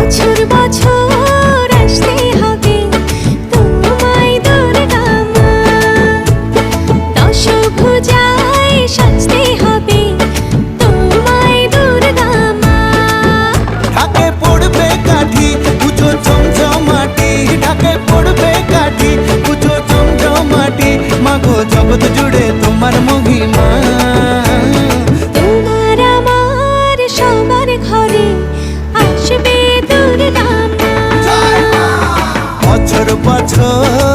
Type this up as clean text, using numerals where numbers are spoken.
বছর বছর আসতে হবে তোমায় দুর্গা মা, দশভুজায় সাজতে হবে তোমায় দুর্গা মা। ঢাকে পড়বে কাঠি পুজো চমচমাটি, ঢাকে পড়বে কাঠি পুজো চমচমাটি, মাগো জগৎ জুড়ে তোমার মহিমা। তোমার আমার সবার ঘরে আসবে দুর্গা মা। বছর বছর